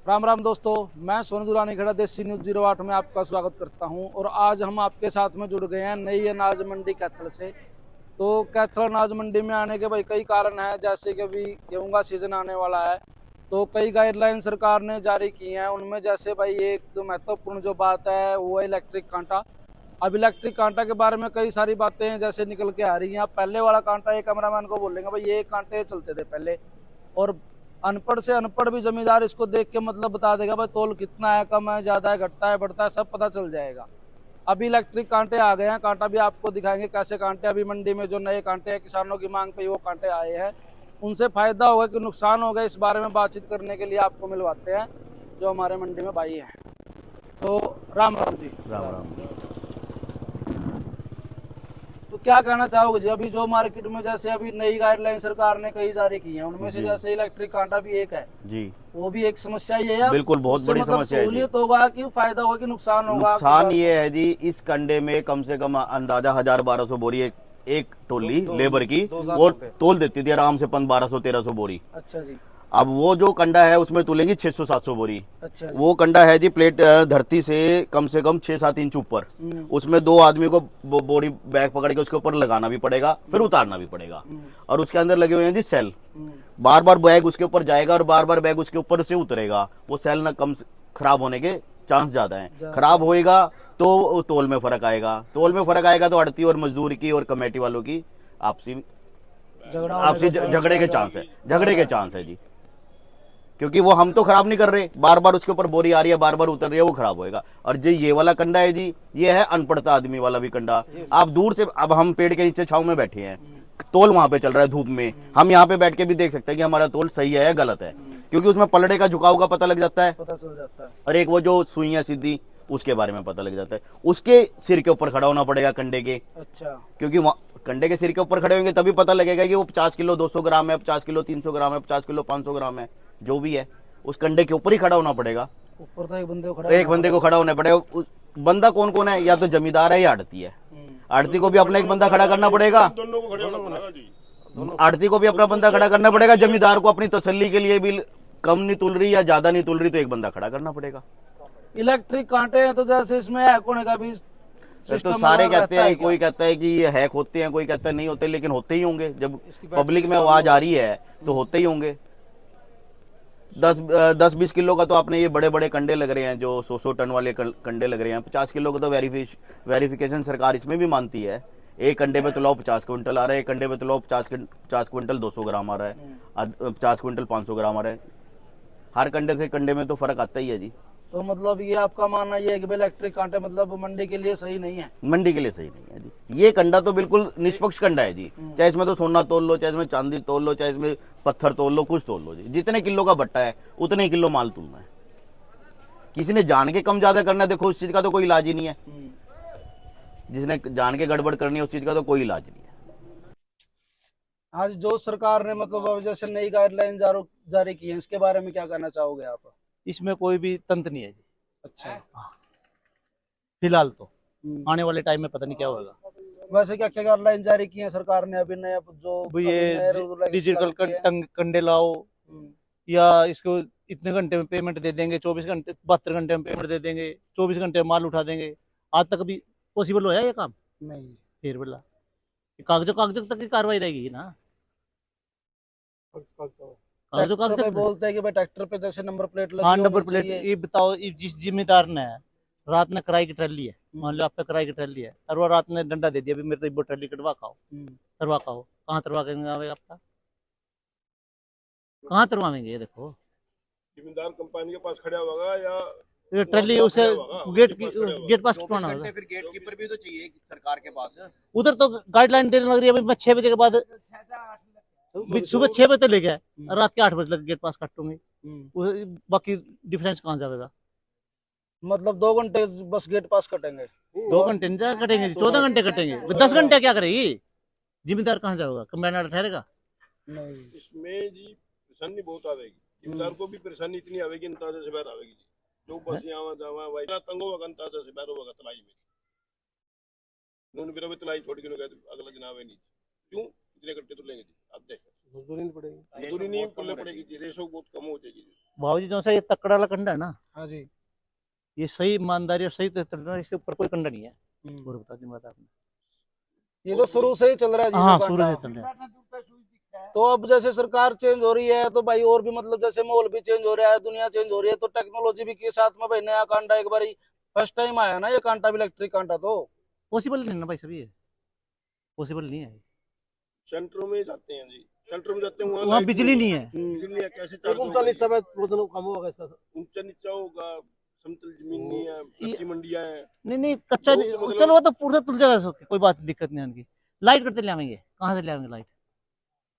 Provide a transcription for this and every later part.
राम राम दोस्तों, मैं सोनू दुरानी खड़ा देसी न्यूज़ 08 में आपका स्वागत करता हूं। और आज हम आपके साथ में जुड़ गए हैं नई अनाज मंडी कैथल से। तो कैथल अनाज मंडी में आने के भाई कई कारण हैं, जैसे कि अभी गेहूं का सीजन आने वाला है तो कई गाइडलाइन सरकार ने जारी की हैं। उनमें जैसे भाई एक महत्वपूर्ण जो बात है वो है इलेक्ट्रिक कांटा। अब इलेक्ट्रिक कांटा के बारे में कई सारी बातें हैं जैसे निकल के आ रही हैं। अब पहले वाला कांटा ये कैमरामैन को बोलेंगे भाई ये कांटे चलते थे पहले, और अनपढ़ से अनपढ़ भी जमींदार इसको देख के मतलब बता देगा भाई तोल कितना है, कम है, ज्यादा है, घटता है, बढ़ता है, सब पता चल जाएगा। अभी इलेक्ट्रिक कांटे आ गए हैं, कांटा भी आपको दिखाएंगे कैसे कांटे अभी मंडी में जो नए कांटे हैं किसानों की मांग पे वो कांटे आए हैं। उनसे फायदा होगा कि नुकसान होगा, इस बारे में बातचीत करने के लिए आपको मिलवाते हैं जो हमारे मंडी में भाई हैं। तो राम राम जी। राम राम। तो क्या कहना चाहोगे जी, अभी जो मार्केट में जैसे अभी नई गाइडलाइन सरकार ने कई जारी की है उनमें से जी जैसे इलेक्ट्रिक कांटा भी एक है, जी वो भी एक समस्या ही है। बिल्कुल, बहुत उससे बड़ी मतलब समस्या है जी। सहूलियत होगा कि फायदा होगा कि नुकसान होगा नुकसान किसान ये को? है जी, इस कंडे में कम से कम अंदाजा 1000-1200 बोरी एक टोली लेबर की और तोल देती थी आराम से 1200-1300 बोरी। अच्छा जी। अब वो जो कंडा है उसमें तुलेंगी 600-700 बोरी। अच्छा जी। वो कंडा है जी प्लेट धरती से कम 6-7 इंच ऊपर। उसमें दो आदमी को बोरी बैग पकड़ के उसके ऊपर लगाना भी पड़ेगा, फिर उतारना भी पड़ेगा। और उसके अंदर लगे हुए हैं जी सेल। बार बार बैग उसके ऊपर जाएगा और बार बार बैग उसके ऊपर से उतरेगा। वो सेल ना कम खराब होने के चांस ज्यादा है। खराब होएगा तो तोल में फर्क आएगा, तोल में फर्क आएगा तो आड़ती और मजदूर की और कमेटी वालों की आपसी झगड़े के चांस है, झगड़े के चांस है जी। क्योंकि वो हम तो खराब नहीं कर रहे, बार बार उसके ऊपर बोरी आ रही है, बार बार उतर रही है, वो खराब होएगा। और जो ये वाला कंडा है जी, ये है अनपढ़ता आदमी वाला भी कंडा। आप दूर से, अब हम पेड़ के नीचे छांव में बैठे हैं, तोल वहां पे चल रहा है धूप में, हम यहाँ पे बैठ के भी देख सकते हैं कि हमारा तोल सही है या गलत है, क्योंकि उसमें पलड़े का झुकाव का पता लग जाता है, पता चल जाता है। और एक वो जो सुइयां सीधी उसके बारे में पता लग जाता है। उसके सिर के ऊपर खड़ा होना पड़ेगा कंडे के। अच्छा। क्योंकि कंडे के सिर के ऊपर खड़े होंगे तभी पता लगेगा कि वो 50 किलो 200 ग्राम है, 50 किलो 300 ग्राम है, 50 किलो 500 ग्राम है, जो भी है उस कंडे के ऊपर ही खड़ा होना पड़ेगा। ऊपर तो एक बंदे को खड़ा तो एक बंदे को खड़ा होना पड़ेगा। बंदा कौन कौन है, या तो जमींदार है या आड़ती है। आड़ती को भी अपना एक बंदा खड़ा करना पड़ेगा, दोनों को खड़े होना पड़ेगा जी। आड़ती को भी अपना बंदा खड़ा करना पड़ेगा। जमींदार को अपनी तसल्ली के लिए भी कम नहीं तुल रही या ज्यादा नहीं तुल रही तो एक बंदा खड़ा करना पड़ेगा। इलेक्ट्रिक कांटे हैं तो जैसे इसमें हैक होने का भी तो सिस्टम सारे कहते हैं, क्या? कोई कहता है कि ये हैक होते हैं, कोई कहता है नहीं होते, लेकिन होते ही होंगे। जब पब्लिक में आवाज आ रही है तो होते ही होंगे। 10-20 किलो का तो आपने ये बड़े बड़े कंडे लग रहे हैं, जो 100 टन वाले कंडे लग रहे हैं। 50 किलो का तो वेरिफिकेशन सरकार इसमें भी मानती है। एक कंडे पे तो लो 50 क्विंटल आ रहा है, एक कंडे पे तो लो 50 क्विंटल 200 ग्राम आ रहा है, 50 क्विंटल 500 ग्राम आ रहा है। हर कंडे से कंडे में तो फर्क आता ही है जी। तो मतलब ये आपका मानना ये है कि इलेक्ट्रिक कांटे मतलब मंडी के लिए सही नहीं है? मंडी के लिए सही नहीं है जी। ये कंडा तो बिल्कुल निष्पक्ष कंडा है जी। चाहे इसमें तो सोना तोल लो, चाहे इसमें चांदी तोल लो, चाहे इसमें पत्थर तोल लो, कुछ तोल लो जी। जितने किलो का बट्टा है उतने किलो माल तोलना है। किसी ने जान के कम ज्यादा करना है, देखो उस चीज का तो कोई इलाज ही नहीं है। जिसने जान के गड़बड़ करनी है उस चीज का तो कोई इलाज नहीं है। आज जो सरकार ने मतलब अब जैसे नई गाइडलाइन जारी की है, इसके बारे में क्या कहना चाहोगे आप? इसमें कोई भी तंत्र नहीं है जी। अच्छा। फिलहाल तो आने वाले टाइम में पता नहीं क्या होगा। वैसे क्या क्या गाइडलाइन जारी की है सरकार ने अभी नया जो भाई अभी नए ये regulations डिजिटल जारी किए हैं? कंडे लाओ, हम्म, या इसको इतने घंटे में पेमेंट दे देंगे, 24 घंटे 72 घंटे में पेमेंट दे देंगे, 24 घंटे में माल उठा देंगे। आज तक भी पॉसिबल होया ये काम? नहीं। फिर बोला कागजों कागजों तक की कार्रवाई रहेगी ना। कागजों ट्रैक्टर पे कागजों बोलते हैं कि भाई ट्रैक्टर पे जैसे नंबर प्लेट लगी हाँ, होनी नंबर प्लेट। चाहिए। ये बताओ, ये जिस जिम्मेदार ने रात में किराए की ट्रैली है, मान लो आप पे किराए की ट्रैली है, और वो रात ने डंडा दे दिया भी मेरे तो वो ट्रैली कटवा खाओ, तरवा खाओ, कहाँ तरवा के आवेगा आपका? कहाँ तरवाएंगे? ये देखो जिम्मेदार कंपनी के पास खड़ा होगा या ये ट्रैली उसे गेट पास कटवाना होगा। फिर गेट कीपर भी तो चाहिए सरकार के पास। उधर तो गाइडलाइन देने लग रही है, मैं 6 बजे के बाद सुबह 6 बजे तक ले गया, रात के 8 बजे तक गेट पास काटूंगी। बाकी डिफरेंस कहाँ जाएगा? मतलब 2 घंटे बस गेट पास कटेंगे? 2 घंटे नहीं कटेंगे, 14 घंटे कटेंगे। 10 घंटे क्या करेगी? जिम्मेदार कहाँ जाएगा? कंबाइनर ठहरेगा? नहीं। इसमें जी परेशानी बहुत आवेगी। जिम्मेदार को भी परेशानी इतनी आवेगी, अंदाजा से बाहर आवेगी जी। जो बस यहाँ जावा भाई ना तंगो वगन अंदाजा से बाहर होगा तलाई में। नून बिरा में तलाई छोड़ के अगला दिन आवे नहीं। क्यों? इतने घंटे तो लेंगे जी, आप देख। मजदूरी नहीं पल्ले पड़ेगी जी, रेशो बहुत कम हो जाएगी जी। भाजी जो सा ये तकड़ा वाला कंडा है ना, हाँ जी। ये सही ईमानदारी और सही तो चलना, इसके ऊपर कोई कंडा नहीं है। हम्म। और बता दी बात आपने। ये तो शुरू से ही चल रहा है जी हाँ, ये शुरू से कांटा। चल रहा है। तो अब जैसे सरकार चेंज हो रही है तो भाई और भी मतलब जैसे माहौल भी चेंज हो रहा है, दुनिया चेंज हो रही है, तो टेक्नोलॉजी भी के साथ में भाई नया कांटा एक बार फर्स्ट टाइम आया ना ये कांटा भी, इलेक्ट्रिक कांटा तो पॉसिबल नहीं ना भाई, सभी पॉसिबल नहीं है। सेंटरों में जाते हैं जी, सेंटर में जाते हैं वहाँ लाइट बिजली नहीं है। बिजली है, कैसे ऊंचा ऊंचा नीचा होगा, समतल जमीन नहीं है, कच्ची मंडियां हैं। नहीं कच्चा लोग तो मतलब- चलो वो तो पूरा तुल जाएगा, कोई बात दिक्कत नहीं उनकी। लाइट करते ले आएंगे, कहाँ से ले आएंगे लाइट?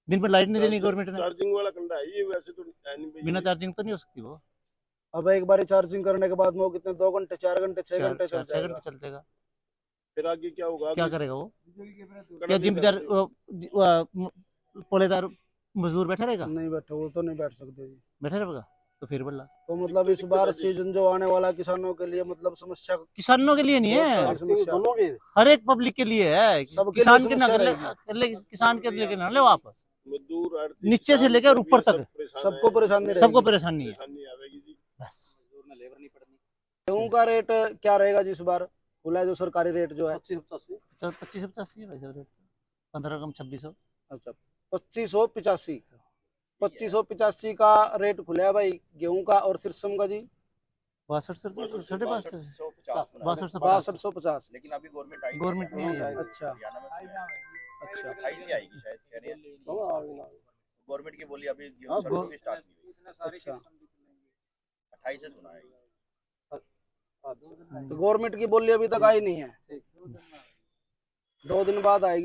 दिन में लाइट नहीं देनी गवर्नमेंट ने। चार्जिंग वाला कंडा है ये, वैसे तो है नहीं भाई। बिना चार्जिंग तो नहीं हो सकती वो। अब एक बार चार्जिंग करने के बाद में वो कितने 2 घंटे 4 घंटे 6 घंटे चल 6 जाएगा। घंटे चल जाएगा। फिर आगे क्या होगा? क्या करेगा वो? कड़ा क्या नहीं जिम्मेदार करते। पोलेदार मजदूर बैठा रहेगा? नहीं बैठे, वो तो नहीं बैठ सकते जी। बैठा रहेगा तो फिर बोला। तो मतलब इस बार सीजन जो आने वाला किसानों के लिए मतलब समस्या, किसानों के लिए नहीं बहुत है, सारी समस्या दोनों के हर एक पब्लिक के लिए है। सबके किसान लिए के ना समस्या कर ले, किसान के लिए ना लो आप। मजदूर आड़ती, नीचे से किसान, लेकर ऊपर सब तक परेशान सबको है। परेशानी रहेगी। सबको परेशानी है। परेशानी आवेगी जी। बस गेहूं का रेट क्या रहेगा जी इस बार? बोला जो सरकारी रेट जो है 25-85 25-85 है भाई साहब रेट। 15 कम 2600। अच्छा 2585 2585 का रेट खुला है भाई गेहूं का। और सिरसम का जी 62 साढ़े 6250। लेकिन अभी गवर्नमेंट आई गवर्नमेंट नहीं आई। अच्छा अच्छा 28 से आएगी शायद, कह रहे हैं गवर्नमेंट की बोली अभी सर्विस स्टार्ट नहीं हुई। अच्छा 28 से सुना है। तो गवर्नमेंट की बोली अभी तक आई नहीं है, 2 दिन बाद आएगी।